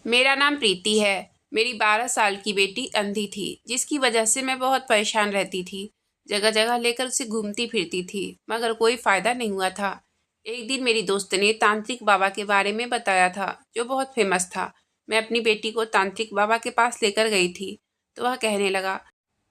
मेरा नाम प्रीति है। मेरी 12 साल की बेटी अंधी थी, जिसकी वजह से मैं बहुत परेशान रहती थी। जगह जगह लेकर उसे घूमती फिरती थी, मगर कोई फ़ायदा नहीं हुआ था। एक दिन मेरी दोस्त ने तांत्रिक बाबा के बारे में बताया था, जो बहुत फेमस था। मैं अपनी बेटी को तांत्रिक बाबा के पास लेकर गई थी, तो वह कहने लगा,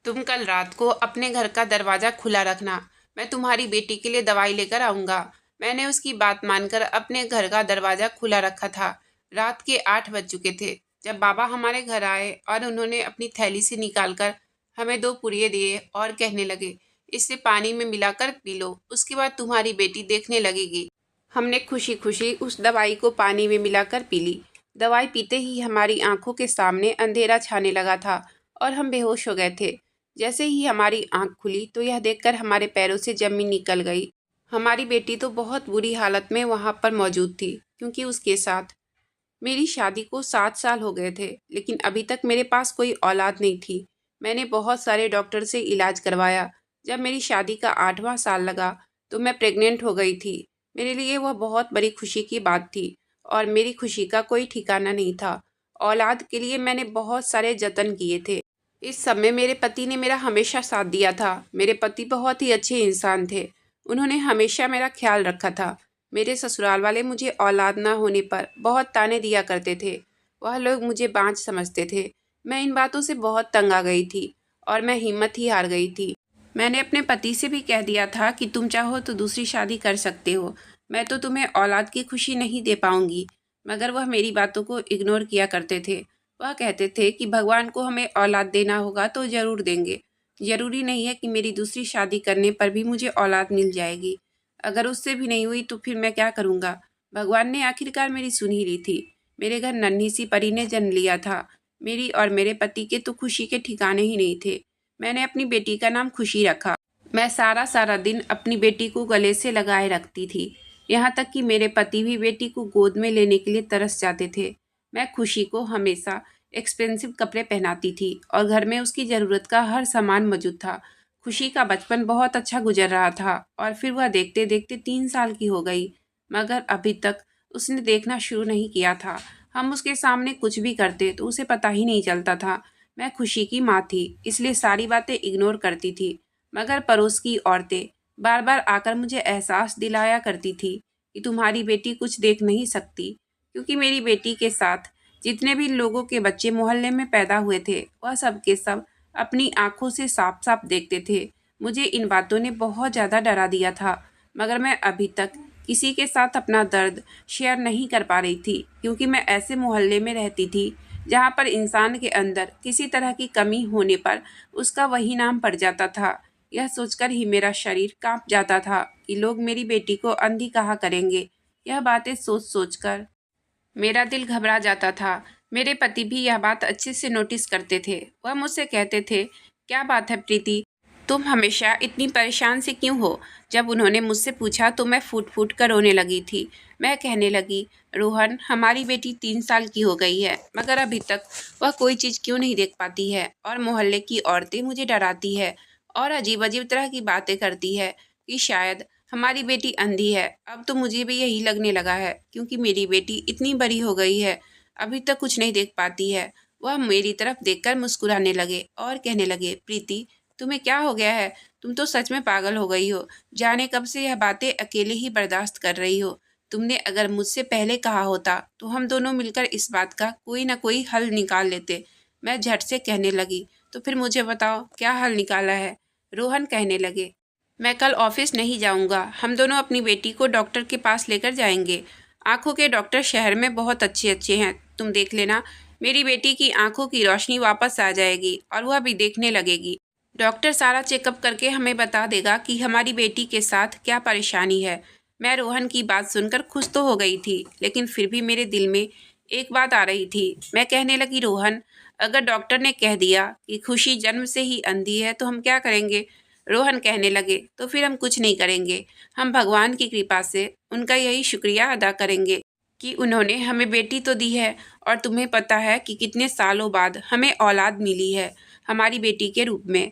तुम कल रात को अपने घर का दरवाज़ा खुला रखना, मैं तुम्हारी बेटी के लिए दवाई लेकर आऊँगा। मैंने उसकी बात मानकर अपने घर का दरवाज़ा खुला रखा था। रात के 8 बज चुके थे जब बाबा हमारे घर आए और उन्होंने अपनी थैली से निकालकर हमें 2 पुड़िये दिए और कहने लगे, इसे पानी में मिलाकर पी लो, उसके बाद तुम्हारी बेटी देखने लगेगी। हमने खुशी खुशी उस दवाई को पानी में मिलाकर पी ली। दवाई पीते ही हमारी आंखों के सामने अंधेरा छाने लगा था और हम बेहोश हो गए थे। जैसे ही हमारी आंख खुली तो यह देखकर हमारे पैरों से जमीन निकल गई। हमारी बेटी तो बहुत बुरी हालत में वहाँ पर मौजूद थी, क्योंकि उसके साथ मेरी शादी को 7 साल हो गए थे, लेकिन अभी तक मेरे पास कोई औलाद नहीं थी। मैंने बहुत सारे डॉक्टर से इलाज करवाया। जब मेरी शादी का 8वां साल लगा तो मैं प्रेग्नेंट हो गई थी। मेरे लिए वह बहुत बड़ी खुशी की बात थी और मेरी खुशी का कोई ठिकाना नहीं था। औलाद के लिए मैंने बहुत सारे जतन किए थे। इस समय मेरे पति ने मेरा हमेशा साथ दिया था। मेरे पति बहुत ही अच्छे इंसान थे। उन्होंने हमेशा मेरा ख्याल रखा था। मेरे ससुराल वाले मुझे औलाद ना होने पर बहुत ताने दिया करते थे। वह लोग मुझे बांझ समझते थे। मैं इन बातों से बहुत तंग आ गई थी और मैं हिम्मत ही हार गई थी। मैंने अपने पति से भी कह दिया था कि तुम चाहो तो दूसरी शादी कर सकते हो, मैं तो तुम्हें औलाद की खुशी नहीं दे पाऊंगी। मगर वह मेरी बातों को इग्नोर किया करते थे। वह कहते थे कि भगवान को हमें औलाद देना होगा तो ज़रूर देंगे। ज़रूरी नहीं है कि मेरी दूसरी शादी करने पर भी मुझे औलाद मिल जाएगी। अगर उससे भी नहीं हुई तो फिर मैं क्या करूँगा। भगवान ने आखिरकार मेरी सुन ही ली थी। मेरे घर नन्ही सी परी ने जन्म लिया था। मेरी और मेरे पति के तो खुशी के ठिकाने ही नहीं थे। मैंने अपनी बेटी का नाम खुशी रखा। मैं सारा सारा दिन अपनी बेटी को गले से लगाए रखती थी। यहाँ तक कि मेरे पति भी बेटी को गोद में लेने के लिए तरस जाते थे। मैं खुशी को हमेशा एक्सपेंसिव कपड़े पहनाती थी और घर में उसकी ज़रूरत का हर सामान मौजूद था। खुशी का बचपन बहुत अच्छा गुजर रहा था और फिर वह देखते देखते 3 साल की हो गई, मगर अभी तक उसने देखना शुरू नहीं किया था। हम उसके सामने कुछ भी करते तो उसे पता ही नहीं चलता था। मैं खुशी की माँ थी, इसलिए सारी बातें इग्नोर करती थी। मगर पड़ोस की औरतें बार बार आकर मुझे एहसास दिलाया करती थी कि तुम्हारी बेटी कुछ देख नहीं सकती, क्योंकि मेरी बेटी के साथ जितने भी लोगों के बच्चे मोहल्ले में पैदा हुए थे वह सब के सब अपनी आंखों से साफ साफ देखते थे। मुझे इन बातों ने बहुत ज़्यादा डरा दिया था, मगर मैं अभी तक किसी के साथ अपना दर्द शेयर नहीं कर पा रही थी, क्योंकि मैं ऐसे मोहल्ले में रहती थी जहाँ पर इंसान के अंदर किसी तरह की कमी होने पर उसका वही नाम पड़ जाता था। यह सोचकर ही मेरा शरीर कांप जाता था कि लोग मेरी बेटी को अंधी कहा करेंगे। यह बातें सोच सोचकर मेरा दिल घबरा जाता था। मेरे पति भी यह बात अच्छे से नोटिस करते थे। वह मुझसे कहते थे, क्या बात है प्रीति, तुम हमेशा इतनी परेशान से क्यों हो। जब उन्होंने मुझसे पूछा तो मैं फूट फूट कर रोने लगी थी। मैं कहने लगी, रोहन, हमारी बेटी 3 साल की हो गई है, मगर अभी तक वह कोई चीज़ क्यों नहीं देख पाती है, और मोहल्ले की औरतें मुझे डराती है और अजीब अजीब तरह की बातें करती है कि शायद हमारी बेटी अंधी है। अब तो मुझे भी यही लगने लगा है, क्योंकि मेरी बेटी इतनी बड़ी हो गई है, अभी तक कुछ नहीं देख पाती है। वह मेरी तरफ देखकर मुस्कुराने लगे और कहने लगे, प्रीति, तुम्हें क्या हो गया है? तुम तो सच में पागल हो गई हो। जाने कब से यह बातें अकेले ही बर्दाश्त कर रही हो। तुमने अगर मुझसे पहले कहा होता तो हम दोनों मिलकर इस बात का कोई ना कोई हल निकाल लेते। मैं झट से कहने लगी, तो फिर मुझे बताओ क्या हल निकाला है। रोहन कहने लगे, मैं कल ऑफिस नहीं जाऊंगा। हम दोनों अपनी बेटी को डॉक्टर के पास लेकर जाएंगे। आंखों के डॉक्टर शहर में बहुत अच्छे अच्छे हैं, तुम देख लेना। मेरी बेटी की आंखों की रोशनी वापस आ जाएगी और वह भी देखने लगेगी। डॉक्टर सारा चेकअप करके हमें बता देगा कि हमारी बेटी के साथ क्या परेशानी है। मैं रोहन की बात सुनकर खुश तो हो गई थी, लेकिन फिर भी मेरे दिल में एक बात आ रही थी। मैं कहने लगी, रोहन, अगर डॉक्टर ने कह दिया कि खुशी जन्म से ही अंधी है तो हम क्या करेंगे। रोहन कहने लगे, तो फिर हम कुछ नहीं करेंगे। हम भगवान की कृपा से उनका यही शुक्रिया अदा करेंगे कि उन्होंने हमें बेटी तो दी है, और तुम्हें पता है कि कितने सालों बाद हमें औलाद मिली है हमारी बेटी के रूप में,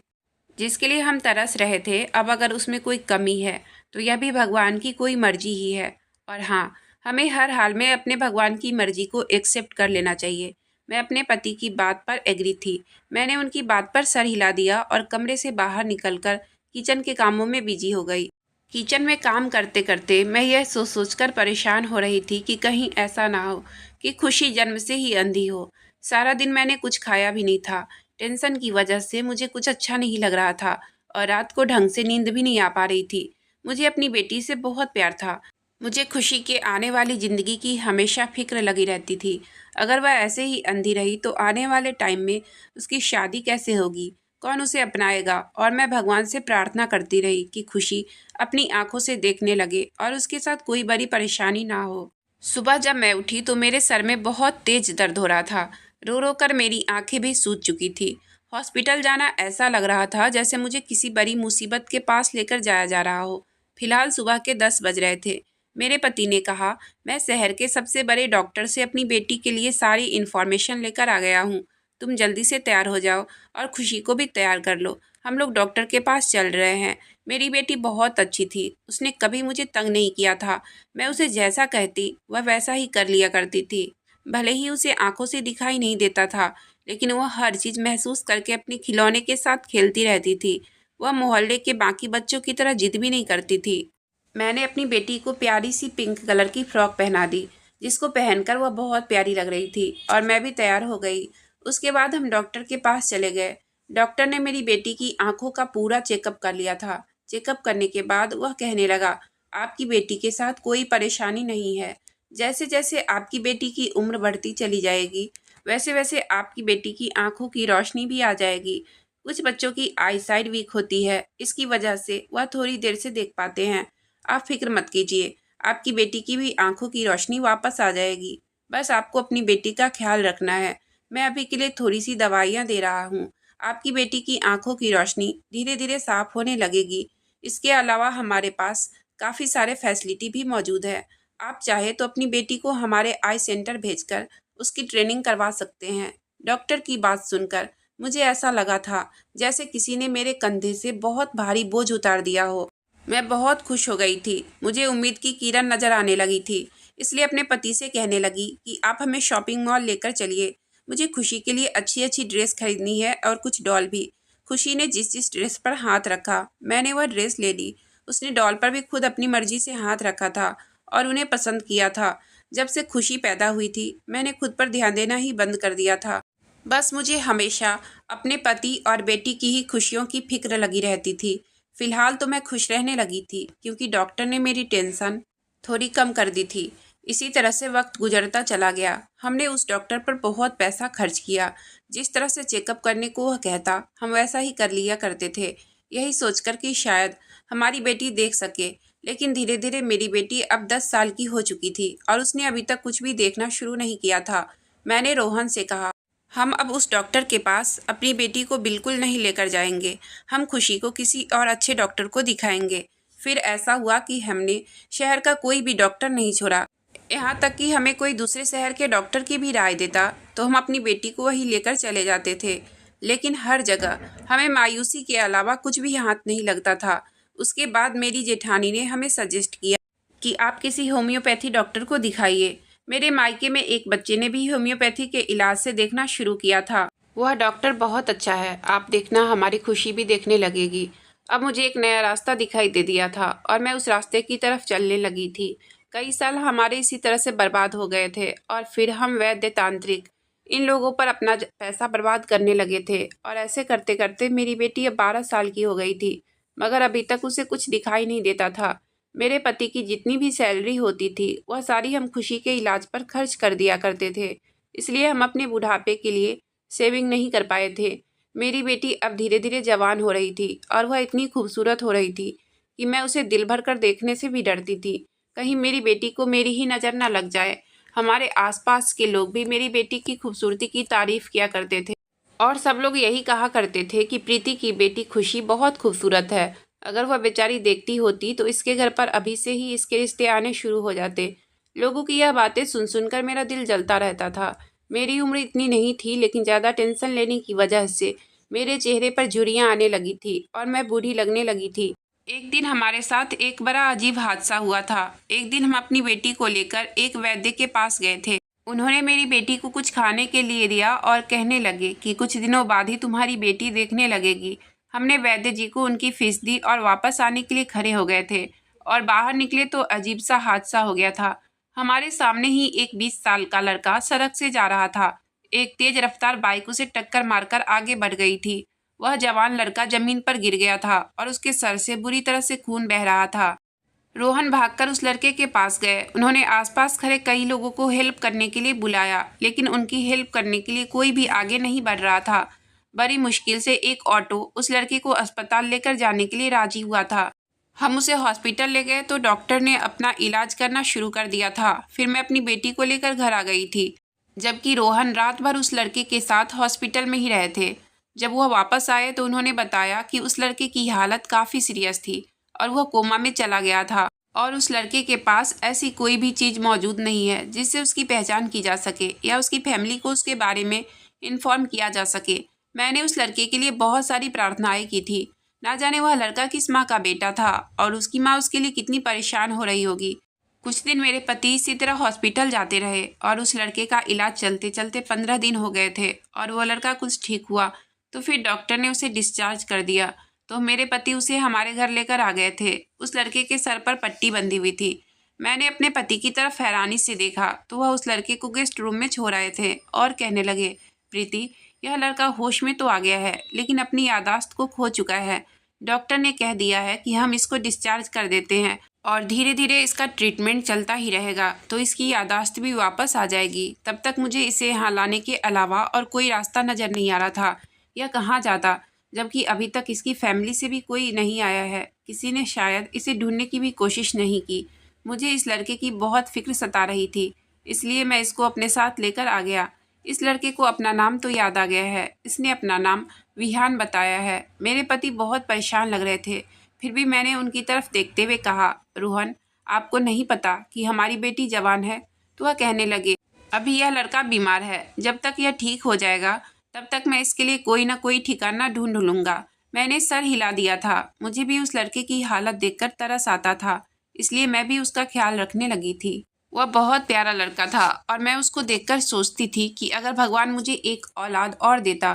जिसके लिए हम तरस रहे थे। अब अगर उसमें कोई कमी है तो यह भी भगवान की कोई मर्जी ही है। और हाँ, हमें हर हाल में अपने भगवान की मर्जी को एक्सेप्ट कर लेना चाहिए। मैं अपने पति की बात पर एग्री थी। मैंने उनकी बात पर सर हिला दिया और कमरे से बाहर निकलकर किचन के कामों में बिजी हो गई। किचन में काम करते करते मैं यह सोच सोचकर परेशान हो रही थी कि कहीं ऐसा ना हो कि खुशी जन्म से ही अंधी हो। सारा दिन मैंने कुछ खाया भी नहीं था। टेंशन की वजह से मुझे कुछ अच्छा नहीं लग रहा था और रात को ढंग से नींद भी नहीं आ पा रही थी। मुझे अपनी बेटी से बहुत प्यार था। मुझे खुशी के आने वाली ज़िंदगी की हमेशा फिक्र लगी रहती थी। अगर वह ऐसे ही अंधी रही तो आने वाले टाइम में उसकी शादी कैसे होगी, कौन उसे अपनाएगा। और मैं भगवान से प्रार्थना करती रही कि खुशी अपनी आंखों से देखने लगे और उसके साथ कोई बड़ी परेशानी ना हो। सुबह जब मैं उठी तो मेरे सर में बहुत तेज दर्द हो रहा था। रो रो कर मेरी आंखें भी सूज चुकी थी। हॉस्पिटल जाना ऐसा लग रहा था जैसे मुझे किसी बड़ी मुसीबत के पास लेकर जाया जा रहा हो। फिलहाल सुबह के 10 बज रहे थे। मेरे पति ने कहा, मैं शहर के सबसे बड़े डॉक्टर से अपनी बेटी के लिए सारी इन्फॉर्मेशन लेकर आ गया हूँ। तुम जल्दी से तैयार हो जाओ और खुशी को भी तैयार कर लो। हम लोग डॉक्टर के पास चल रहे हैं। मेरी बेटी बहुत अच्छी थी। उसने कभी मुझे तंग नहीं किया था। मैं उसे जैसा कहती वह वैसा ही कर लिया करती थी। भले ही उसे आंखों से दिखाई नहीं देता था, लेकिन वह हर चीज़ महसूस करके अपने खिलौने के साथ खेलती रहती थी। वह मोहल्ले के बाकी बच्चों की तरह जिद भी नहीं करती थी। मैंने अपनी बेटी को प्यारी सी पिंक कलर की फ्रॉक पहना दी, जिसको पहनकर वह बहुत प्यारी लग रही थी और मैं भी तैयार हो गई। उसके बाद हम डॉक्टर के पास चले गए। डॉक्टर ने मेरी बेटी की आंखों का पूरा चेकअप कर लिया था। चेकअप करने के बाद वह कहने लगा, आपकी बेटी के साथ कोई परेशानी नहीं है। जैसे जैसे आपकी बेटी की उम्र बढ़ती चली जाएगी, वैसे वैसे आपकी बेटी की आंखों की रोशनी भी आ जाएगी। कुछ बच्चों की आई साइड वीक होती है, इसकी वजह से वह थोड़ी देर से देख पाते हैं। आप फिक्र मत कीजिए, आपकी बेटी की भी आंखों की रोशनी वापस आ जाएगी। बस आपको अपनी बेटी का ख्याल रखना है। मैं अभी के लिए थोड़ी सी दवाइयाँ दे रहा हूँ। आपकी बेटी की आंखों की रोशनी धीरे धीरे साफ होने लगेगी। इसके अलावा हमारे पास काफ़ी सारे फैसिलिटी भी मौजूद है। आप चाहे तो अपनी बेटी को हमारे आई सेंटर भेजकर उसकी ट्रेनिंग करवा सकते हैं। डॉक्टर की बात सुनकर मुझे ऐसा लगा था जैसे किसी ने मेरे कंधे से बहुत भारी बोझ उतार दिया हो। मैं बहुत खुश हो गई थी। मुझे उम्मीद की किरण नज़र आने लगी थी। इसलिए अपने पति से कहने लगी कि आप हमें शॉपिंग मॉल लेकर चलिए। मुझे खुशी के लिए अच्छी अच्छी ड्रेस खरीदनी है और कुछ डॉल भी। खुशी ने जिस जिस ड्रेस पर हाथ रखा, मैंने वह ड्रेस ले ली। उसने डॉल पर भी खुद अपनी मर्जी से हाथ रखा था और उन्हें पसंद किया था। जब से खुशी पैदा हुई थी, मैंने खुद पर ध्यान देना ही बंद कर दिया था। बस मुझे हमेशा अपने पति और बेटी की ही खुशियों की फिक्र लगी रहती थी। फिलहाल तो मैं खुश रहने लगी थी क्योंकि डॉक्टर ने मेरी टेंशन थोड़ी कम कर दी थी। इसी तरह से वक्त गुजरता चला गया। हमने उस डॉक्टर पर बहुत पैसा खर्च किया। जिस तरह से चेकअप करने को वह कहता, हम वैसा ही कर लिया करते थे, यही सोचकर कि शायद हमारी बेटी देख सके। लेकिन धीरे धीरे मेरी बेटी अब 10 साल की हो चुकी थी और उसने अभी तक कुछ भी देखना शुरू नहीं किया था। मैंने रोहन से कहा, हम अब उस डॉक्टर के पास अपनी बेटी को बिल्कुल नहीं लेकर जाएंगे। हम खुशी को किसी और अच्छे डॉक्टर को दिखाएंगे। फिर ऐसा हुआ कि हमने शहर का कोई भी डॉक्टर नहीं छोड़ा। यहाँ तक कि हमें कोई दूसरे शहर के डॉक्टर की भी राय देता तो हम अपनी बेटी को वही लेकर चले जाते थे। लेकिन हर जगह हमें मायूसी के अलावा कुछ भी हाथ नहीं लगता था। उसके बाद मेरी जेठानी ने हमें सजेस्ट किया कि आप किसी होम्योपैथी डॉक्टर को दिखाइए। मेरे मायके में एक बच्चे ने भी होम्योपैथी के इलाज से देखना शुरू किया था। वह डॉक्टर बहुत अच्छा है, आप देखना हमारी खुशी भी देखने लगेगी। अब मुझे एक नया रास्ता दिखाई दे दिया था और मैं उस रास्ते की तरफ चलने लगी थी। कई साल हमारे इसी तरह से बर्बाद हो गए थे और फिर हम वैद्य तांत्रिक इन लोगों पर अपना पैसा बर्बाद करने लगे थे और ऐसे करते करते मेरी बेटी अब 12 साल की हो गई थी, मगर अभी तक उसे कुछ दिखाई नहीं देता था। मेरे पति की जितनी भी सैलरी होती थी वह सारी हम खुशी के इलाज पर खर्च कर दिया करते थे। इसलिए हम अपने बुढ़ापे के लिए सेविंग नहीं कर पाए थे। मेरी बेटी अब धीरे धीरे जवान हो रही थी और वह इतनी खूबसूरत हो रही थी कि मैं उसे दिल भर कर देखने से भी डरती थी। कहीं मेरी बेटी को मेरी ही नज़र न लग जाए। हमारे आसपास के लोग भी मेरी बेटी की खूबसूरती की तारीफ किया करते थे और सब लोग यही कहा करते थे कि प्रीति की बेटी खुशी बहुत खूबसूरत है। अगर वह बेचारी देखती होती तो इसके घर पर अभी से ही इसके रिश्ते आने शुरू हो जाते। लोगों की यह बातें सुन सुनकर मेरा दिल जलता रहता था। मेरी उम्र इतनी नहीं थी, लेकिन ज़्यादा टेंशन लेने की वजह से मेरे चेहरे पर झुर्रियाँ आने लगी थी और मैं बूढ़ी लगने लगी थी। एक दिन हमारे साथ एक बड़ा अजीब हादसा हुआ था। एक दिन हम अपनी बेटी को लेकर एक वैद्य के पास गए थे। उन्होंने मेरी बेटी को कुछ खाने के लिए दिया और कहने लगे कि कुछ दिनों बाद ही तुम्हारी बेटी देखने लगेगी। हमने वैद्य जी को उनकी फीस दी और वापस आने के लिए खड़े हो गए थे और बाहर निकले तो अजीब सा हादसा हो गया था। हमारे सामने ही एक 20 साल का लड़का सड़क से जा रहा था। एक तेज रफ्तार बाइक उसे टक्कर मारकर आगे बढ़ गई थी। वह जवान लड़का जमीन पर गिर गया था और उसके सर से बुरी तरह से खून बह रहा था। रोहन भागकर उस लड़के के पास गए। उन्होंने आसपास खड़े कई लोगों को हेल्प करने के लिए बुलाया, लेकिन उनकी हेल्प करने के लिए कोई भी आगे नहीं बढ़ रहा था। बड़ी मुश्किल से एक ऑटो उस लड़के को अस्पताल लेकर जाने के लिए राजी हुआ था। हम उसे हॉस्पिटल ले गए तो डॉक्टर ने अपना इलाज करना शुरू कर दिया था। फिर मैं अपनी बेटी को लेकर घर आ गई थी, जबकि रोहन रात भर उस लड़के के साथ हॉस्पिटल में ही रहे थे। जब वह वापस आए तो उन्होंने बताया कि उस लड़के की हालत काफ़ी सीरियस थी और वह कोमा में चला गया था और उस लड़के के पास ऐसी कोई भी चीज़ मौजूद नहीं है जिससे उसकी पहचान की जा सके या उसकी फैमिली को उसके बारे में इन्फॉर्म किया जा सके। मैंने उस लड़के के लिए बहुत सारी प्रार्थनाएं की थी। ना जाने वह लड़का किस माँ का बेटा था और उसकी माँ उसके लिए कितनी परेशान हो रही होगी। कुछ दिन मेरे पति इसी तरह हॉस्पिटल जाते रहे और उस लड़के का इलाज चलते चलते 15 दिन हो गए थे और वह लड़का कुछ ठीक हुआ तो फिर डॉक्टर ने उसे डिस्चार्ज कर दिया। तो मेरे पति उसे हमारे घर लेकर आ गए थे। उस लड़के के सर पर पट्टी बंधी हुई थी। मैंने अपने पति की तरफ हैरानी से देखा तो वह उस लड़के को गेस्ट रूम में छोड़ आए थे और कहने लगे, प्रीति, यह लड़का होश में तो आ गया है लेकिन अपनी यादाश्त को खो चुका है। डॉक्टर ने कह दिया है कि हम इसको डिस्चार्ज कर देते हैं और धीरे धीरे इसका ट्रीटमेंट चलता ही रहेगा तो इसकी यादाश्त भी वापस आ जाएगी। तब तक मुझे इसे यहाँ लाने के अलावा और कोई रास्ता नज़र नहीं आ रहा था। यह कहाँ जाता, जबकि अभी तक इसकी फैमिली से भी कोई नहीं आया है। किसी ने शायद इसे ढूंढने की भी कोशिश नहीं की। मुझे इस लड़के की बहुत फिक्र सता रही थी, इसलिए मैं इसको अपने साथ लेकर आ गया। इस लड़के को अपना नाम तो याद आ गया है। इसने अपना नाम विहान बताया है। मेरे पति बहुत परेशान लग रहे थे, फिर भी मैंने उनकी तरफ देखते हुए कहा, रोहन, आपको नहीं पता कि हमारी बेटी जवान है? तो वह कहने लगे, अभी यह लड़का बीमार है, जब तक यह ठीक हो जाएगा तब तक मैं इसके लिए कोई ना कोई ठिकाना ढूंढ लूँगा। मैंने सर हिला दिया था। मुझे भी उस लड़के की हालत देखकर तरस आता था, इसलिए मैं भी उसका ख्याल रखने लगी थी। वह बहुत प्यारा लड़का था और मैं उसको देखकर सोचती थी कि अगर भगवान मुझे एक औलाद और देता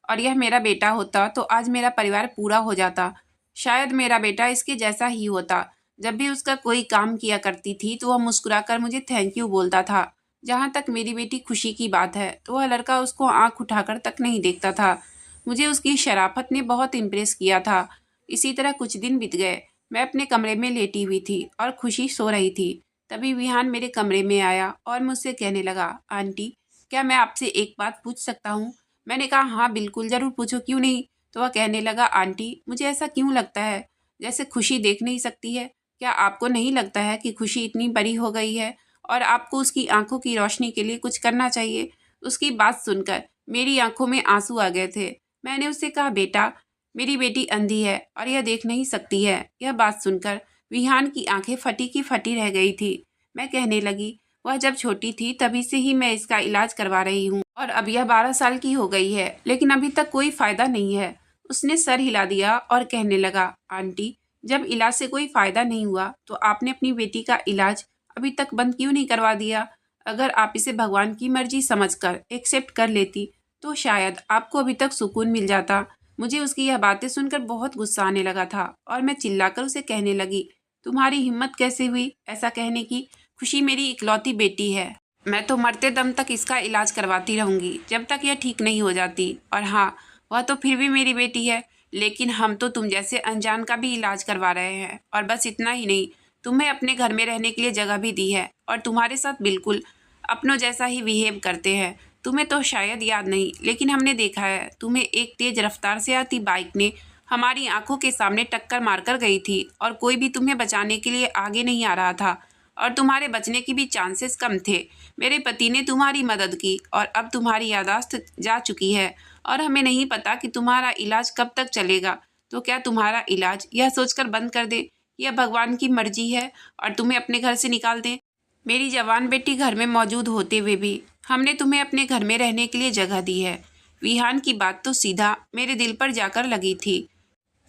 और यह मेरा बेटा होता तो आज मेरा परिवार पूरा हो जाता। शायद मेरा बेटा इसके जैसा ही होता। जब भी उसका कोई काम किया करती थी तो वह मुस्कुराकर मुझे थैंक यू बोलता था। जहाँ तक मेरी बेटी खुशी की बात है तो वह लड़का उसको आंख उठाकर तक नहीं देखता था। मुझे उसकी शराफत ने बहुत इम्प्रेस किया था। इसी तरह कुछ दिन बीत गए। मैं अपने कमरे में लेटी हुई थी और खुशी सो रही थी। तभी विहान मेरे कमरे में आया और मुझसे कहने लगा, आंटी, क्या मैं आपसे एक बात पूछ सकता हूँ? मैंने कहा, हाँ बिल्कुल, ज़रूर पूछो, क्यों नहीं। तो वह कहने लगा, आंटी, मुझे ऐसा क्यों लगता है जैसे खुशी देख नहीं सकती है? क्या आपको नहीं लगता है कि खुशी इतनी बड़ी हो गई है और आपको उसकी आंखों की रोशनी के लिए कुछ करना चाहिए? उसकी बात सुनकर मेरी आंखों में आंसू आ गए थे। मैंने उससे कहा, बेटा, मेरी बेटी अंधी है और यह देख नहीं सकती है। यह बात सुनकर विहान की आंखें फटी की फटी रह गई थी। मैं कहने लगी, वह जब छोटी थी तभी से ही मैं इसका इलाज करवा रही हूँ और अब यह 12 साल की हो गई है, लेकिन अभी तक कोई फ़ायदा नहीं है। उसने सर हिला दिया और कहने लगा, आंटी, जब इलाज से कोई फ़ायदा नहीं हुआ तो आपने अपनी बेटी का इलाज अभी तक बंद क्यों नहीं करवा दिया? अगर आप इसे भगवान की मर्जी समझकर एक्सेप्ट कर लेती तो शायद आपको अभी तक सुकून मिल जाता। मुझे उसकी यह बातें सुनकर बहुत गुस्सा आने लगा था और मैं चिल्लाकर उसे कहने लगी, तुम्हारी हिम्मत कैसे हुई ऐसा कहने की? खुशी मेरी इकलौती बेटी है। मैं तो मरते दम तक इसका इलाज करवाती रहूँगी जब तक यह ठीक नहीं हो जाती। और हाँ, वह तो फिर भी मेरी बेटी है, लेकिन हम तो तुम जैसे अनजान का भी इलाज करवा रहे हैं। और बस इतना ही नहीं, तुम्हें अपने घर में रहने के लिए जगह भी दी है और तुम्हारे साथ बिल्कुल अपनों जैसा ही बिहेव करते हैं। तुम्हें तो शायद याद नहीं, लेकिन हमने देखा है तुम्हें एक तेज रफ्तार से आती बाइक ने हमारी आंखों के सामने टक्कर मारकर गई थी और कोई भी तुम्हें बचाने के लिए आगे नहीं आ रहा था और तुम्हारे बचने की भी चांसेस कम थे। मेरे पति ने तुम्हारी मदद की और अब तुम्हारी यादाश्त जा चुकी है और हमें नहीं पता कि तुम्हारा इलाज कब तक चलेगा। तो क्या तुम्हारा इलाज यह सोचकर बंद कर दे, यह भगवान की मर्जी है और तुम्हें अपने घर से निकाल दें? मेरी जवान बेटी घर में मौजूद होते हुए भी हमने तुम्हें अपने घर में रहने के लिए जगह दी है। विहान की बात तो सीधा मेरे दिल पर जाकर लगी थी।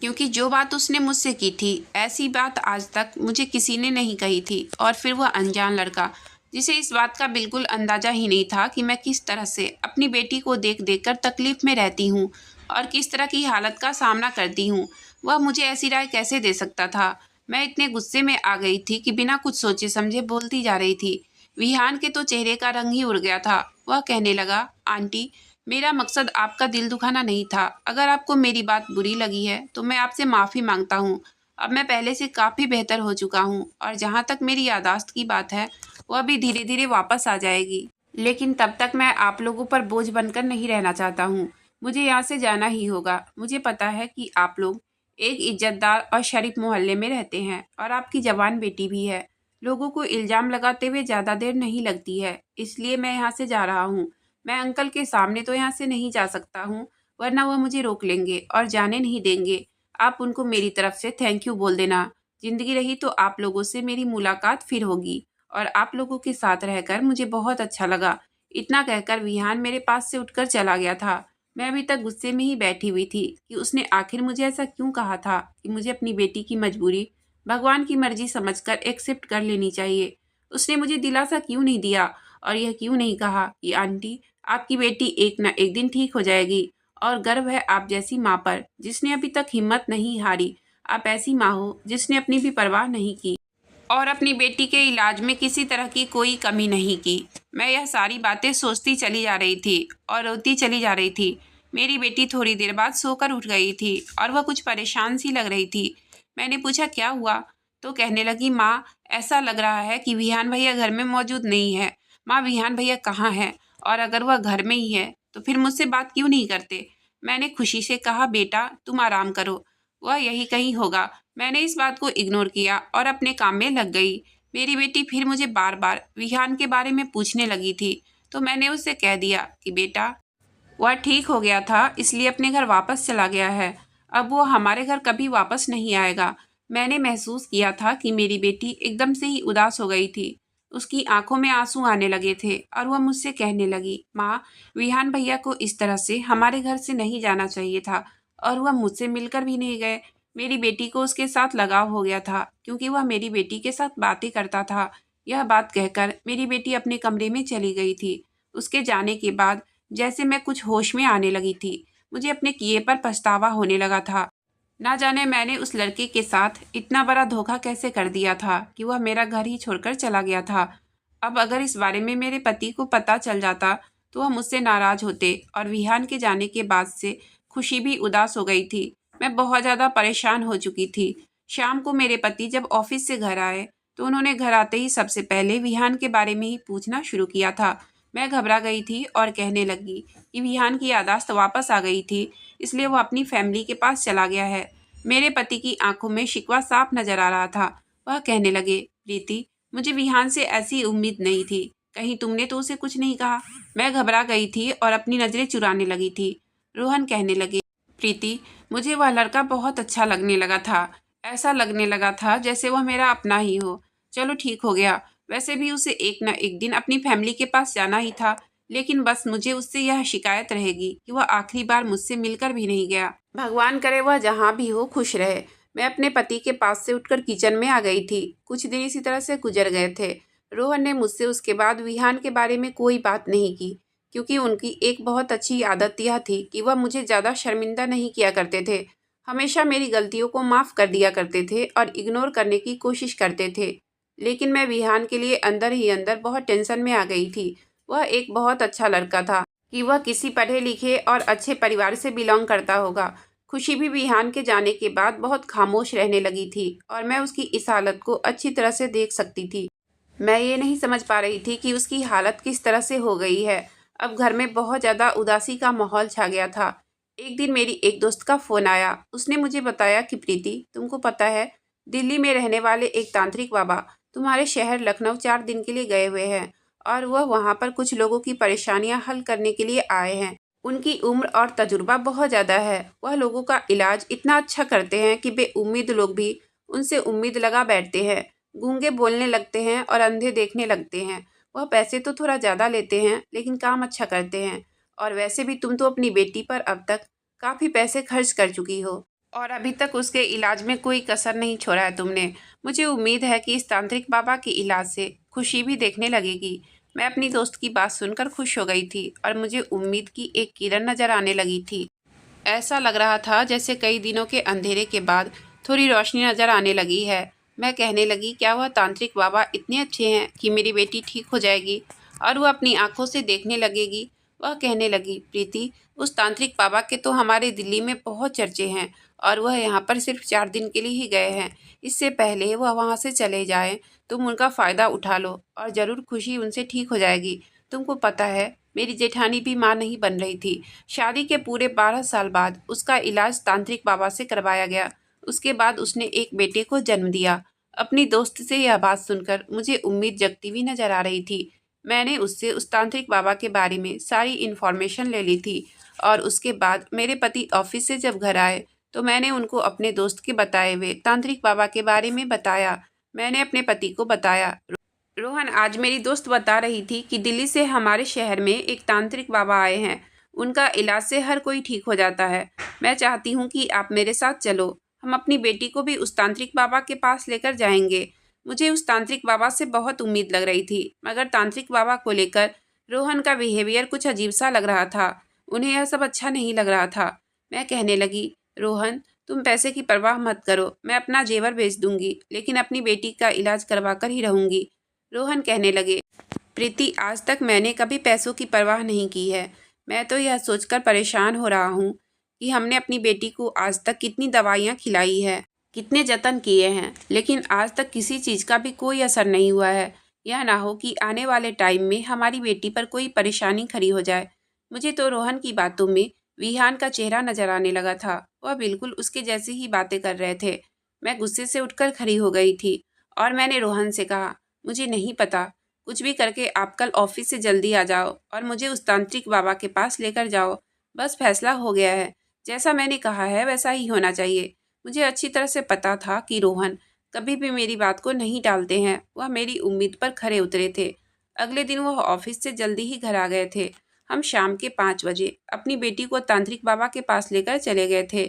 क्योंकि जो बात उसने मुझसे की थी ऐसी बात आज तक मुझे किसी ने नहीं कही थी। और फिर वह अनजान लड़का जिसे इस बात का बिल्कुल अंदाजा ही नहीं था कि मैं किस तरह से अपनी बेटी को देख देख कर तकलीफ में रहती हूँ और किस तरह की हालत का सामना करती हूँ, वह मुझे ऐसी राय कैसे दे सकता था। मैं इतने गुस्से में आ गई थी कि बिना कुछ सोचे समझे बोलती जा रही थी। विहान के तो चेहरे का रंग ही उड़ गया था। वह कहने लगा, आंटी, मेरा मकसद आपका दिल दुखाना नहीं था। अगर आपको मेरी बात बुरी लगी है तो मैं आपसे माफ़ी मांगता हूँ। अब मैं पहले से काफ़ी बेहतर हो चुका हूँ और जहाँ तक मेरी याददाश्त की बात है वह भी धीरे धीरे वापस आ जाएगी। लेकिन तब तक मैं आप लोगों पर बोझ बनकर नहीं रहना चाहता हूँ। मुझे यहाँ से जाना ही होगा। मुझे पता है कि आप लोग एक इज्जतदार और शरीफ मोहल्ले में रहते हैं और आपकी जवान बेटी भी है। लोगों को इल्ज़ाम लगाते हुए ज़्यादा देर नहीं लगती है, इसलिए मैं यहाँ से जा रहा हूँ। मैं अंकल के सामने तो यहाँ से नहीं जा सकता हूँ, वरना वह मुझे रोक लेंगे और जाने नहीं देंगे। आप उनको मेरी तरफ से थैंक यू बोल देना। ज़िंदगी रही तो आप लोगों से मेरी मुलाकात फिर होगी और आप लोगों के साथ रहकर मुझे बहुत अच्छा लगा। इतना कहकर विहान मेरे पास से उठकर चला गया था। मैं अभी तक गुस्से में ही बैठी हुई थी कि उसने आखिर मुझे ऐसा क्यों कहा था कि मुझे अपनी बेटी की मजबूरी भगवान की मर्जी समझकर एक्सेप्ट कर लेनी चाहिए। उसने मुझे दिलासा क्यों नहीं दिया और यह क्यों नहीं कहा कि आंटी, आपकी बेटी एक ना एक दिन ठीक हो जाएगी और गर्व है आप जैसी माँ पर जिसने अभी तक हिम्मत नहीं हारी। आप ऐसी माँ हो जिसने अपनी भी परवाह नहीं की और अपनी बेटी के इलाज में किसी तरह की कोई कमी नहीं की। मैं यह सारी बातें सोचती चली जा रही थी और रोती चली जा रही थी। मेरी बेटी थोड़ी देर बाद सोकर उठ गई थी और वह कुछ परेशान सी लग रही थी। मैंने पूछा, क्या हुआ? तो कहने लगी, माँ, ऐसा लग रहा है कि विहान भैया घर में मौजूद नहीं है। माँ, विहान भैया कहाँ हैं? और अगर वह घर में ही है तो फिर मुझसे बात क्यों नहीं करते? मैंने खुशी से कहा, बेटा तुम आराम करो, वह यही कहीं होगा। मैंने इस बात को इग्नोर किया और अपने काम में लग गई। मेरी बेटी फिर मुझे बार बार विहान के बारे में पूछने लगी थी, तो मैंने उससे कह दिया कि बेटा, वह ठीक हो गया था इसलिए अपने घर वापस चला गया है। अब वो हमारे घर कभी वापस नहीं आएगा। मैंने महसूस किया था कि मेरी बेटी एकदम से ही उदास हो गई थी। उसकी आंखों में आंसू आने लगे थे और वह मुझसे कहने लगी, माँ, विहान भैया को इस तरह से हमारे घर से नहीं जाना चाहिए था और वह मुझसे मिलकर भी नहीं गए। मेरी बेटी को उसके साथ लगाव हो गया था क्योंकि वह मेरी बेटी के साथ बातें करता था। यह बात कहकर मेरी बेटी अपने कमरे में चली गई थी। उसके जाने के बाद जैसे मैं कुछ होश में आने लगी थी। मुझे अपने किए पर पछतावा होने लगा था। ना जाने मैंने उस लड़के के साथ इतना बड़ा धोखा कैसे कर दिया था कि वह मेरा घर ही छोड़कर चला गया था। अब अगर इस बारे में मेरे पति को पता चल जाता तो वह मुझसे नाराज होते और विहान के जाने के बाद से खुशी भी उदास हो गई थी। मैं बहुत ज़्यादा परेशान हो चुकी थी। शाम को मेरे पति जब ऑफिस से घर आए तो उन्होंने घर आते ही सबसे पहले विहान के बारे में ही पूछना शुरू किया था। मैं घबरा गई थी और कहने लगी कि विहान की याददाश्त वापस आ गई थी, इसलिए वो अपनी फैमिली के पास चला गया है। मेरे पति की आंखों में शिकवा साफ नजर आ रहा था। वह कहने लगे, प्रीति, मुझे विहान से ऐसी उम्मीद नहीं थी। कहीं तुमने तो उसे कुछ नहीं कहा? मैं घबरा गई थी और अपनी नज़रें चुराने लगी थी। रोहन कहने लगे, प्रीति, मुझे वह लड़का बहुत अच्छा लगने लगा था। ऐसा लगने लगा था जैसे वह मेरा अपना ही हो। चलो ठीक हो गया। वैसे भी उसे एक न एक दिन अपनी फैमिली के पास जाना ही था, लेकिन बस मुझे उससे यह शिकायत रहेगी कि वह आखिरी बार मुझसे मिलकर भी नहीं गया। भगवान करे वह जहाँ भी हो खुश रहे। मैं अपने पति के पास से उठकर किचन में आ गई थी। कुछ दिन इसी तरह से गुजर गए थे। रोहन ने मुझसे उसके बाद विहान के बारे में कोई बात नहीं की, क्योंकि उनकी एक बहुत अच्छी आदत यह थी कि वह मुझे ज़्यादा शर्मिंदा नहीं किया करते थे। हमेशा मेरी गलतियों को माफ़ कर दिया करते थे और इग्नोर करने की कोशिश करते थे। लेकिन मैं विहान के लिए अंदर ही अंदर बहुत टेंशन में आ गई थी। वह एक बहुत अच्छा लड़का था कि वह किसी पढ़े लिखे और अच्छे परिवार से बिलोंग करता होगा। खुशी भी विहान के जाने के बाद बहुत खामोश रहने लगी थी और मैं उसकी इस हालत को अच्छी तरह से देख सकती थी। मैं ये नहीं समझ पा रही थी कि उसकी हालत किस तरह से हो गई है। अब घर में बहुत ज़्यादा उदासी का माहौल छा गया था। एक दिन मेरी एक दोस्त का फ़ोन आया। उसने मुझे बताया कि प्रीति, तुमको पता है, दिल्ली में रहने वाले एक तांत्रिक बाबा तुम्हारे शहर लखनऊ 4 दिन के लिए गए हुए हैं और वह वहाँ पर कुछ लोगों की परेशानियाँ हल करने के लिए आए हैं। उनकी उम्र और तजुर्बा बहुत ज़्यादा है। वह लोगों का इलाज इतना अच्छा करते हैं कि बेउम्मीद लोग भी उनसे उम्मीद लगा बैठते हैं। गूंगे बोलने लगते हैं और अंधे देखने लगते हैं। वह पैसे तो थोड़ा ज़्यादा लेते हैं लेकिन काम अच्छा करते हैं। और वैसे भी तुम तो अपनी बेटी पर अब तक काफ़ी पैसे खर्च कर चुकी हो। और अभी तक उसके इलाज में कोई कसर नहीं छोड़ा है तुमने। मुझे उम्मीद है कि इस तांत्रिक बाबा के इलाज से खुशी भी देखने लगेगी। मैं अपनी दोस्त की बात सुनकर खुश हो गई थी और मुझे उम्मीद की एक किरण नजर आने लगी थी। ऐसा लग रहा था जैसे कई दिनों के अंधेरे के बाद थोड़ी रोशनी नजर आने लगी है। मैं कहने लगी, क्या वह तांत्रिक बाबा इतने अच्छे हैं कि मेरी बेटी ठीक हो जाएगी और वह अपनी आंखों से देखने लगेगी। वह कहने लगी, प्रीति, उस तांत्रिक बाबा के तो हमारे दिल्ली में बहुत चर्चे हैं और वह यहाँ पर सिर्फ 4 दिन के लिए ही गए हैं। इससे पहले वह वहाँ से चले जाएं, तुम उनका फ़ायदा उठा लो और ज़रूर खुशी उनसे ठीक हो जाएगी। तुमको पता है, मेरी जेठानी भी माँ नहीं बन रही थी। शादी के पूरे 12 साल बाद उसका इलाज तांत्रिक बाबा से करवाया गया। उसके बाद उसने एक बेटे को जन्म दिया। अपनी दोस्त से यह बात सुनकर मुझे उम्मीद जगती हुई नजर आ रही थी। मैंने उससे उस तांत्रिक बाबा के बारे में सारी इन्फॉर्मेशन ले ली थी और उसके बाद मेरे पति ऑफिस से जब घर आए तो मैंने उनको अपने दोस्त के बताए हुए तांत्रिक बाबा के बारे में बताया। मैंने अपने पति को बताया। रोहन, आज मेरी दोस्त बता रही थी कि दिल्ली से हमारे शहर में एक तांत्रिक बाबा आए हैं। उनका इलाज से हर कोई ठीक हो जाता है। मैं चाहती हूँ कि आप मेरे साथ चलो। हम अपनी बेटी को भी उस तांत्रिक बाबा के पास लेकर जाएंगे। मुझे उस तांत्रिक बाबा से बहुत उम्मीद लग रही थी, मगर तांत्रिक बाबा को लेकर रोहन का बिहेवियर कुछ अजीब सा लग रहा था। उन्हें यह सब अच्छा नहीं लग रहा था। मैं कहने लगी, रोहन, तुम पैसे की परवाह मत करो। मैं अपना जेवर बेच दूंगी, लेकिन अपनी बेटी का इलाज करवा कर ही रहूंगी। रोहन कहने लगे, प्रीति, आज तक मैंने कभी पैसों की परवाह नहीं की है। मैं तो यह सोचकर परेशान हो रहा हूँ कि हमने अपनी बेटी को आज तक कितनी दवाइयाँ खिलाई है, कितने जतन किए हैं, लेकिन आज तक किसी चीज़ का भी कोई असर नहीं हुआ है। यह ना हो कि आने वाले टाइम में हमारी बेटी पर कोई परेशानी खड़ी हो जाए। मुझे तो रोहन की बातों में विहान का चेहरा नजर आने लगा था। वह बिल्कुल उसके जैसी ही बातें कर रहे थे। मैं गुस्से से उठकर खड़ी हो गई थी और मैंने रोहन से कहा, मुझे नहीं पता, कुछ भी करके आप कल ऑफिस से जल्दी आ जाओ और मुझे उस तांत्रिक बाबा के पास लेकर जाओ। बस फैसला हो गया है। जैसा मैंने कहा है वैसा ही होना चाहिए। मुझे अच्छी तरह से पता था कि रोहन कभी भी मेरी बात को नहीं टालते हैं। वह मेरी उम्मीद पर खरे उतरे थे। अगले दिन वह ऑफिस से जल्दी ही घर आ गए थे। हम शाम के 5 बजे अपनी बेटी को तांत्रिक बाबा के पास लेकर चले गए थे।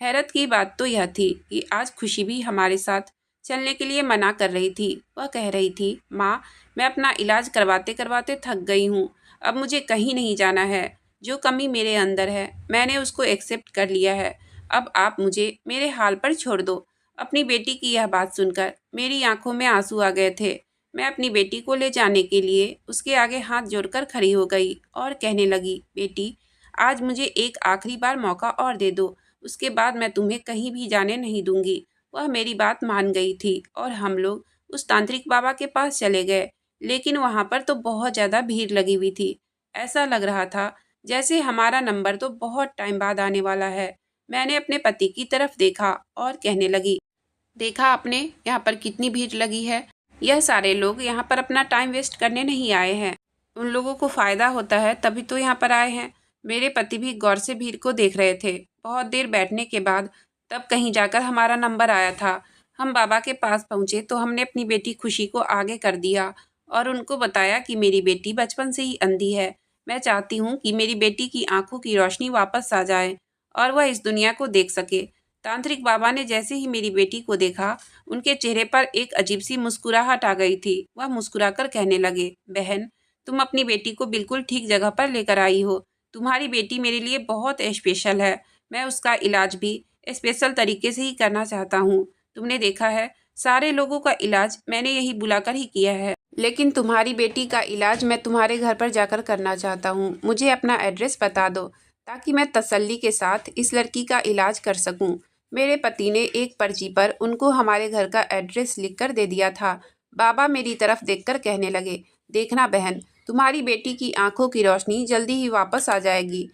हैरत की बात तो यह थी कि आज खुशी भी हमारे साथ चलने के लिए मना कर रही थी। वह कह रही थी, माँ, मैं अपना इलाज करवाते करवाते थक गई हूँ। अब मुझे कहीं नहीं जाना है। जो कमी मेरे अंदर है मैंने उसको एक्सेप्ट कर लिया है। अब आप मुझे मेरे हाल पर छोड़ दो। अपनी बेटी की यह बात सुनकर मेरी आंखों में आंसू आ गए थे। मैं अपनी बेटी को ले जाने के लिए उसके आगे हाथ जोड़कर खड़ी हो गई और कहने लगी, बेटी, आज मुझे एक आखिरी बार मौका और दे दो। उसके बाद मैं तुम्हें कहीं भी जाने नहीं दूंगी। वह मेरी बात मान गई थी और हम लोग उस तांत्रिक बाबा के पास चले गए। लेकिन वहाँ पर तो बहुत ज़्यादा भीड़ लगी हुई थी। ऐसा लग रहा था जैसे हमारा नंबर तो बहुत टाइम बाद आने वाला है। मैंने अपने पति की तरफ देखा और कहने लगी, देखा आपने यहाँ पर कितनी भीड़ लगी है। यह सारे लोग यहाँ पर अपना टाइम वेस्ट करने नहीं आए हैं। उन लोगों को फ़ायदा होता है तभी तो यहाँ पर आए हैं। मेरे पति भी गौर से भीड़ को देख रहे थे। बहुत देर बैठने के बाद तब कहीं जाकर हमारा नंबर आया था। हम बाबा के पास पहुँचे तो हमने अपनी बेटी खुशी को आगे कर दिया और उनको बताया कि मेरी बेटी बचपन से ही अंधी है। मैं चाहती हूँ कि मेरी बेटी की आंखों की रोशनी वापस आ जाए और वह इस दुनिया को देख सके। तांत्रिक बाबा ने जैसे ही मेरी बेटी को देखा, उनके चेहरे पर एक अजीब सी मुस्कुराहट आ गई थी। वह मुस्कुराकर कहने लगे, बहन, तुम अपनी बेटी को बिल्कुल ठीक जगह पर लेकर आई हो। तुम्हारी बेटी मेरे लिए बहुत स्पेशल है। मैं उसका इलाज भी स्पेशल तरीके से ही करना चाहता हूँ। तुमने देखा है, सारे लोगों का इलाज मैंने यही बुलाकर ही किया है, लेकिन तुम्हारी बेटी का इलाज मैं तुम्हारे घर पर जाकर करना चाहता हूँ। मुझे अपना एड्रेस बता दो ताकि मैं तसल्ली के साथ इस लड़की का इलाज कर सकूँ। मेरे पति ने एक पर्ची पर उनको हमारे घर का एड्रेस लिखकर दे दिया था। बाबा मेरी तरफ देखकर कहने लगे, देखना बहन, तुम्हारी बेटी की आंखों की रोशनी जल्दी ही वापस आ जाएगी।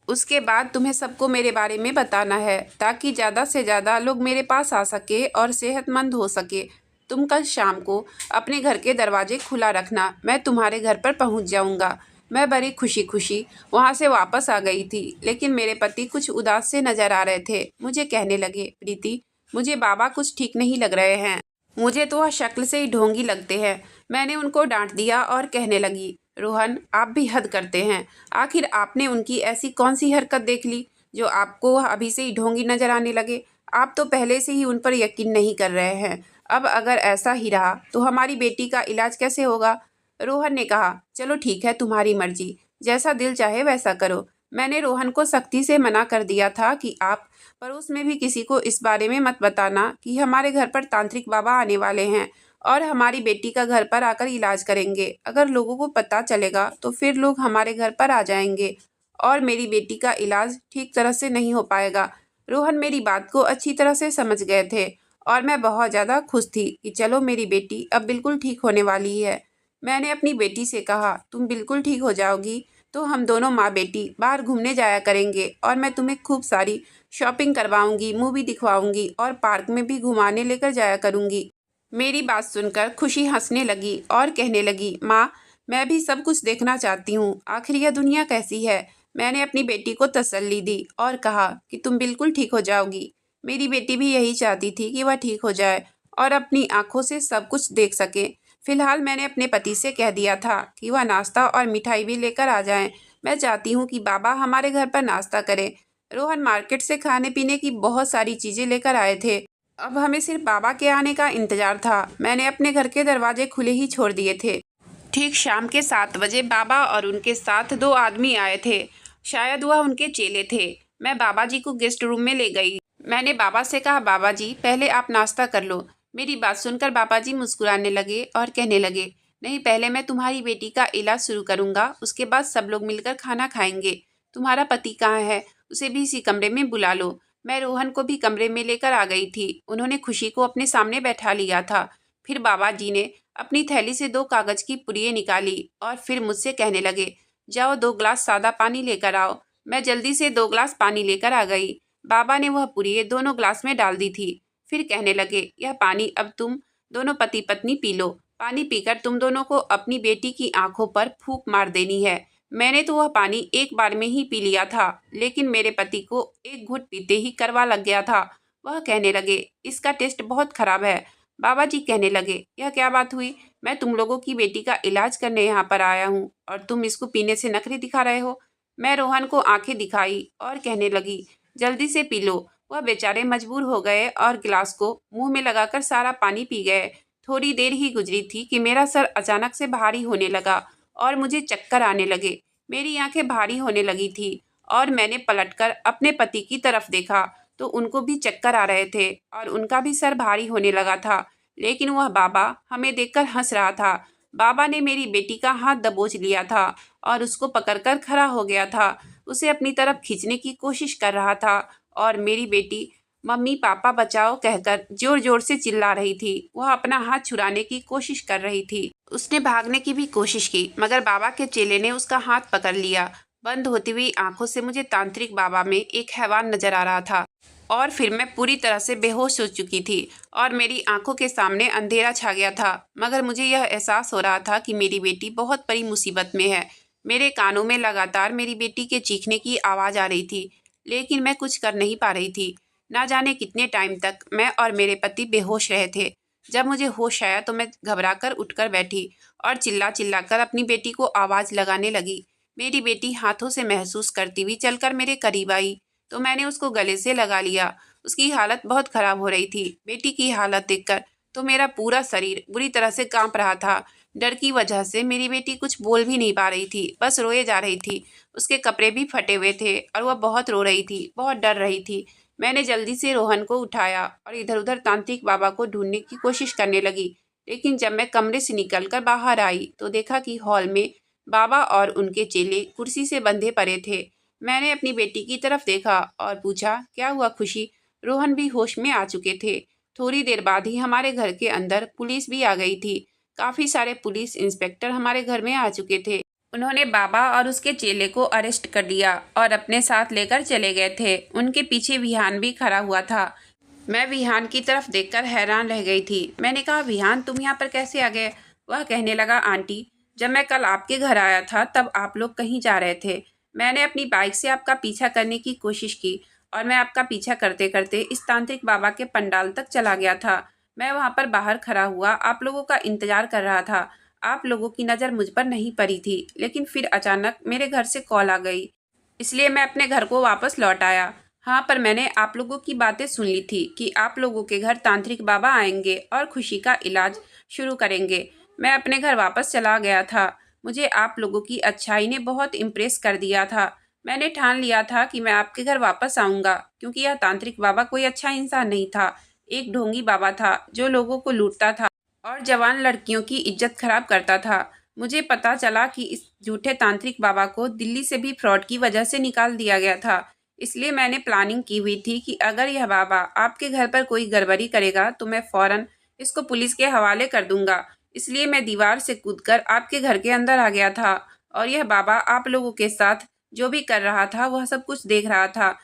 उसके बाद तुम्हें सबको मेरे बारे में बताना है ताकि ज़्यादा से ज़्यादा लोग मेरे पास आ सके और सेहतमंद हो सके। तुम कल शाम को अपने घर के दरवाजे खुला रखना। मैं तुम्हारे घर पर पहुंच जाऊंगा। मैं बड़ी खुशी खुशी वहां से वापस आ गई थी, लेकिन मेरे पति कुछ उदास से नज़र आ रहे थे। मुझे कहने लगे, प्रीति, मुझे बाबा कुछ ठीक नहीं लग रहे हैं। मुझे तो वह शक्ल से ही ढोंगी लगते हैं। मैंने उनको डांट दिया और कहने लगी, रोहन, आप भी हद करते हैं। आखिर आपने उनकी ऐसी कौन सी हरकत देख ली जो आपको अभी से ही ढोंगी नजर आने लगे। आप तो पहले से ही उन पर यकीन नहीं कर रहे हैं। अब अगर ऐसा ही रहा तो हमारी बेटी का इलाज कैसे होगा? रोहन ने कहा, चलो ठीक है, तुम्हारी मर्जी, जैसा दिल चाहे वैसा करो। मैंने रोहन को सख्ती से मना कर दिया था कि आप पड़ोस में भी किसी को इस बारे में मत बताना कि हमारे घर पर तांत्रिक बाबा आने वाले हैं और हमारी बेटी का घर पर आकर इलाज करेंगे। अगर लोगों को पता चलेगा तो फिर लोग हमारे घर पर आ जाएंगे और मेरी बेटी का इलाज ठीक तरह से नहीं हो पाएगा। रोहन मेरी बात को अच्छी तरह से समझ गए थे और मैं बहुत ज़्यादा खुश थी कि चलो मेरी बेटी अब बिल्कुल ठीक होने वाली है। मैंने अपनी बेटी से कहा, तुम बिल्कुल ठीक हो जाओगी तो हम दोनों माँ बेटी बाहर घूमने जाया करेंगे और मैं तुम्हें खूब सारी शॉपिंग करवाऊंगी, मूवी दिखवाऊंगी और पार्क में भी घुमाने लेकर जाया करूंगी। मेरी बात सुनकर खुशी हंसने लगी और कहने लगी, माँ, मैं भी सब कुछ देखना चाहती हूँ, आखिर यह दुनिया कैसी है। मैंने अपनी बेटी को तसल्ली दी और कहा कि तुम बिल्कुल ठीक हो जाओगी। मेरी बेटी भी यही चाहती थी कि वह ठीक हो जाए और अपनी आंखों से सब कुछ देख सके। फिलहाल मैंने अपने पति से कह दिया था कि वह नाश्ता और मिठाई भी लेकर आ जाएं। मैं चाहती हूँ कि बाबा हमारे घर पर नाश्ता करें। रोहन मार्केट से खाने पीने की बहुत सारी चीज़ें लेकर आए थे। अब हमें सिर्फ बाबा के आने का इंतजार था। मैंने अपने घर के दरवाजे खुले ही छोड़ दिए थे। ठीक शाम के 7 बजे बाबा और उनके साथ 2 आदमी आए थे। शायद वह उनके चेले थे। मैं बाबा जी को गेस्ट रूम में ले गई। मैंने बाबा से कहा, बाबा जी, पहले आप नाश्ता कर लो। मेरी बात सुनकर बाबा जी मुस्कुराने लगे और कहने लगे, नहीं, पहले मैं तुम्हारी बेटी का इलाज शुरू करूंगा, उसके बाद सब लोग मिलकर खाना खाएंगे। तुम्हारा पति कहाँ है? उसे भी इसी कमरे में बुला लो। मैं रोहन को भी कमरे में लेकर आ गई थी। उन्होंने खुशी को अपने सामने बैठा लिया था। फिर बाबा जी ने अपनी थैली से 2 कागज की पुड़ियाँ निकाली और फिर मुझसे कहने लगे, जाओ 2 ग्लास सादा पानी लेकर आओ। मैं जल्दी से 2 ग्लास पानी लेकर आ गई। बाबा ने वह पुड़ियाँ दोनों ग्लास में डाल दी थी। फिर कहने लगे, यह पानी अब तुम दोनों पति पत्नी पी लो। पानी पीकर तुम दोनों को अपनी बेटी की आंखों पर फूंक मार देनी है। मैंने तो वह पानी एक बार में ही पी लिया था, लेकिन मेरे पति को एक घूंट पीते ही करवा लग गया था। वह कहने लगे, इसका टेस्ट बहुत खराब है। बाबा जी कहने लगे, यह क्या बात हुई? मैं तुम लोगों की बेटी का इलाज करने यहाँ पर आया हूँ और तुम इसको पीने से नखरे दिखा रहे हो। मैं रोहन को आंखें दिखाई और कहने लगी, जल्दी से पी लो। वह बेचारे मजबूर हो गए और गिलास को मुंह में लगाकर सारा पानी पी गए। थोड़ी देर ही गुजरी थी कि मेरा सर अचानक से भारी होने लगा और मुझे चक्कर आने लगे। मेरी आंखें भारी होने लगी थी और मैंने पलटकर अपने पति की तरफ देखा तो उनको भी चक्कर आ रहे थे और उनका भी सर भारी होने लगा था। लेकिन वह बाबा हमें देखकर हंस रहा था। बाबा ने मेरी बेटी का हाथ दबोच लिया था और उसको पकड़कर खड़ा हो गया था। उसे अपनी तरफ खींचने की कोशिश कर रहा था और मेरी बेटी मम्मी पापा बचाओ कहकर जोर जोर से चिल्ला रही थी। वह अपना हाथ छुड़ाने की कोशिश कर रही थी। उसने भागने की भी कोशिश की, मगर बाबा के चेले ने उसका हाथ पकड़ लिया। बंद होती हुई आंखों से मुझे तांत्रिक बाबा में एक हैवान नजर आ रहा था और फिर मैं पूरी तरह से बेहोश हो चुकी थी और मेरी आंखों के सामने अंधेरा छा गया था। मगर मुझे यह एहसास हो रहा था कि मेरी बेटी बहुत बड़ी मुसीबत में है। मेरे कानों में लगातार मेरी बेटी के चीखने की आवाज़ आ रही थी, लेकिन मैं कुछ कर नहीं पा रही थी। ना जाने कितने टाइम तक मैं और मेरे पति बेहोश रहे थे। जब मुझे होश आया तो मैं घबराकर उठकर बैठी और चिल्ला चिल्ला कर अपनी बेटी को आवाज़ लगाने लगी। मेरी बेटी हाथों से महसूस करती हुई चलकर मेरे करीब आई तो मैंने उसको गले से लगा लिया। उसकी हालत बहुत ख़राब हो रही थी। बेटी की हालत देखकर तो मेरा पूरा शरीर बुरी तरह से कांप रहा था। डर की वजह से मेरी बेटी कुछ बोल भी नहीं पा रही थी, बस रोए जा रही थी। उसके कपड़े भी फटे हुए थे और वह बहुत रो रही थी, बहुत डर रही थी। मैंने जल्दी से रोहन को उठाया और इधर उधर तांत्रिक बाबा को ढूंढने की कोशिश करने लगी। लेकिन जब मैं कमरे से निकलकर बाहर आई तो देखा कि हॉल में बाबा और उनके चेले कुर्सी से बंधे पड़े थे। मैंने अपनी बेटी की तरफ देखा और पूछा, क्या हुआ खुशी? रोहन भी होश में आ चुके थे। थोड़ी देर बाद ही हमारे घर के अंदर पुलिस भी आ गई थी। काफ़ी सारे पुलिस इंस्पेक्टर हमारे घर में आ चुके थे। उन्होंने बाबा और उसके चेले को अरेस्ट कर लिया और अपने साथ लेकर चले गए थे। उनके पीछे विहान भी खड़ा हुआ था। मैं विहान की तरफ देखकर हैरान रह गई थी। मैंने कहा, विहान, तुम यहाँ पर कैसे आ गए? वह कहने लगा, आंटी, जब मैं कल आपके घर आया था तब आप लोग कहीं जा रहे थे। मैंने अपनी बाइक से आपका पीछा करने की कोशिश की और मैं आपका पीछा करते करते इस तांत्रिक बाबा के पंडाल तक चला गया था। मैं वहाँ पर बाहर खड़ा हुआ आप लोगों का इंतजार कर रहा था। आप लोगों की नज़र मुझ पर नहीं पड़ी थी, लेकिन फिर अचानक मेरे घर से कॉल आ गई। इसलिए मैं अपने घर को वापस लौट आया। हाँ, पर मैंने आप लोगों की बातें सुन ली थी कि आप लोगों के घर तांत्रिक बाबा आएंगे और खुशी का इलाज शुरू करेंगे। मैं अपने घर वापस चला गया था। मुझे आप लोगों की अच्छाई ने बहुत इम्प्रेस कर दिया था। मैंने ठान लिया था कि मैं आपके घर वापस आऊँगा, क्योंकि यह तांत्रिक बाबा कोई अच्छा इंसान नहीं था। एक ढोंगी बाबा था जो लोगों को लूटता था और जवान लड़कियों की इज्जत खराब करता था। मुझे पता चला कि इस झूठे तांत्रिक बाबा को दिल्ली से भी फ्रॉड की वजह से निकाल दिया गया था। इसलिए मैंने प्लानिंग की हुई थी कि अगर यह बाबा आपके घर पर कोई गड़बड़ी करेगा तो मैं फ़ौरन इसको पुलिस के हवाले कर दूंगा। इसलिए मैं दीवार से कूदकर आपके घर के अंदर आ गया था और यह बाबा आप लोगों के साथ जो भी कर रहा था वह सब कुछ देख रहा था।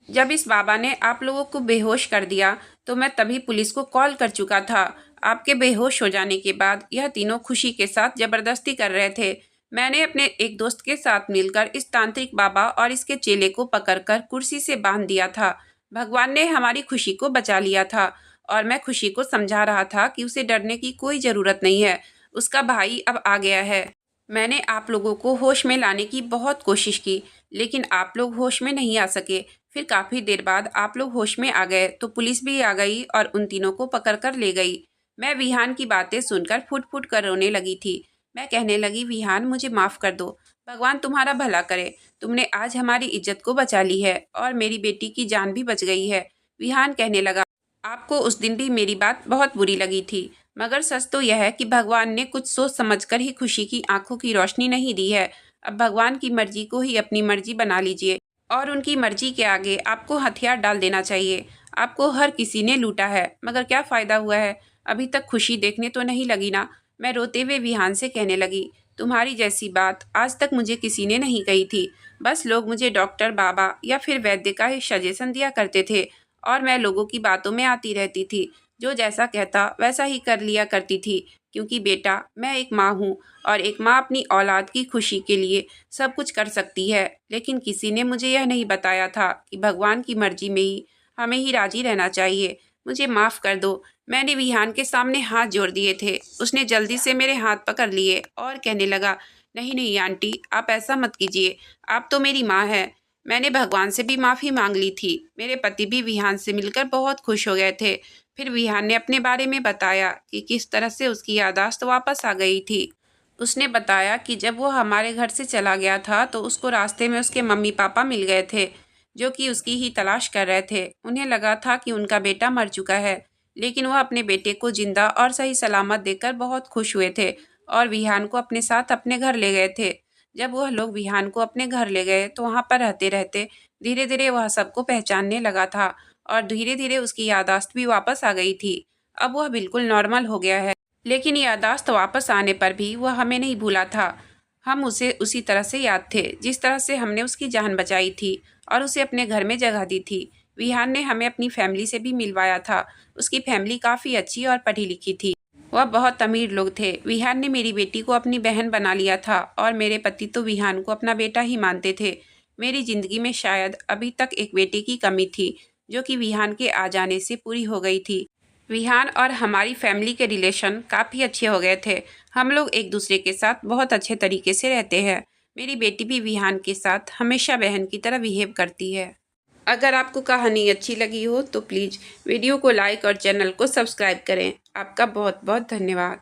जब इस बाबा ने आप लोगों को बेहोश कर दिया तो मैं तभी पुलिस को कॉल कर चुका था। आपके बेहोश हो जाने के बाद यह तीनों खुशी के साथ ज़बरदस्ती कर रहे थे। मैंने अपने एक दोस्त के साथ मिलकर इस तांत्रिक बाबा और इसके चेले को पकड़कर कुर्सी से बांध दिया था। भगवान ने हमारी खुशी को बचा लिया था और मैं खुशी को समझा रहा था कि उसे डरने की कोई ज़रूरत नहीं है। उसका भाई अब आ गया है। मैंने आप लोगों को होश में लाने की बहुत कोशिश की, लेकिन आप लोग होश में नहीं आ सके। फिर काफ़ी देर बाद आप लोग होश में आ गए तो पुलिस भी आ गई और उन तीनों को पकड़कर ले गई। मैं विहान की बातें सुनकर फुट फुट कर रोने लगी थी। मैं कहने लगी, विहान मुझे माफ़ कर दो, भगवान तुम्हारा भला करे। तुमने आज हमारी इज्जत को बचा ली है और मेरी बेटी की जान भी बच गई है। विहान कहने लगा, आपको उस दिन भी मेरी बात बहुत बुरी लगी थी, मगर सच तो यह है कि भगवान ने कुछ सोच समझकर ही खुशी की आंखों की रोशनी नहीं दी है। अब भगवान की मर्जी को ही अपनी मर्जी बना लीजिए और उनकी मर्जी के आगे आपको हथियार डाल देना चाहिए। आपको हर किसी ने लूटा है, मगर क्या फ़ायदा हुआ है? अभी तक खुशी देखने तो नहीं लगी ना? मैं रोते हुए विहान से कहने लगी, तुम्हारी जैसी बात आज तक मुझे किसी ने नहीं कही थी। बस लोग मुझे डॉक्टर बाबा या फिर वैद्य का ही सजेशन दिया करते थे और मैं लोगों की बातों में आती रहती थी। जो जैसा कहता वैसा ही कर लिया करती थी, क्योंकि बेटा मैं एक माँ हूँ और एक माँ अपनी औलाद की खुशी के लिए सब कुछ कर सकती है। लेकिन किसी ने मुझे यह नहीं बताया था कि भगवान की मर्जी में ही हमें ही राजी रहना चाहिए। मुझे माफ़ कर दो। मैंने विहान के सामने हाथ जोड़ दिए थे। उसने जल्दी से मेरे हाथ पकड़ लिए और कहने लगा, नहीं नहीं आंटी, आप ऐसा मत कीजिए, आप तो मेरी माँ है। मैंने भगवान से भी माफ़ी मांग ली थी। मेरे पति भी विहान से मिलकर बहुत खुश हो गए थे। फिर विहान ने अपने बारे में बताया कि किस तरह से उसकी याददाश्त वापस आ गई थी। उसने बताया कि जब वो हमारे घर से चला गया था तो उसको रास्ते में उसके मम्मी पापा मिल गए थे, जो कि उसकी ही तलाश कर रहे थे। उन्हें लगा था कि उनका बेटा मर चुका है, लेकिन वह अपने बेटे को जिंदा और सही सलामत देखकर बहुत खुश हुए थे और विहान को अपने साथ अपने घर ले गए थे। जब वह लोग विहान को अपने घर ले गए तो वहाँ पर रहते रहते धीरे धीरे वह सबको पहचानने लगा था और धीरे धीरे उसकी याददाश्त भी वापस आ गई थी। अब वह बिल्कुल नॉर्मल हो गया है, लेकिन याददाश्त वापस आने पर भी वह हमें नहीं भूला था। हम उसे उसी तरह से याद थे जिस तरह से हमने उसकी जान बचाई थी और उसे अपने घर में जगह दी थी। विहान ने हमें अपनी फैमिली से भी मिलवाया था। उसकी फैमिली काफ़ी अच्छी और पढ़ी लिखी थी। वह बहुत अमीर लोग थे। विहान ने मेरी बेटी को अपनी बहन बना लिया था और मेरे पति तो विहान को अपना बेटा ही मानते थे। मेरी ज़िंदगी में शायद अभी तक एक बेटे की कमी थी, जो कि विहान के आ जाने से पूरी हो गई थी। विहान और हमारी फैमिली के रिलेशन काफ़ी अच्छे हो गए थे। हम लोग एक दूसरे के साथ बहुत अच्छे तरीके से रहते हैं। मेरी बेटी भी विहान के साथ हमेशा बहन की तरह बिहेव करती है। अगर आपको कहानी अच्छी लगी हो तो प्लीज़ वीडियो को लाइक और चैनल को सब्सक्राइब करें। आपका बहुत बहुत धन्यवाद।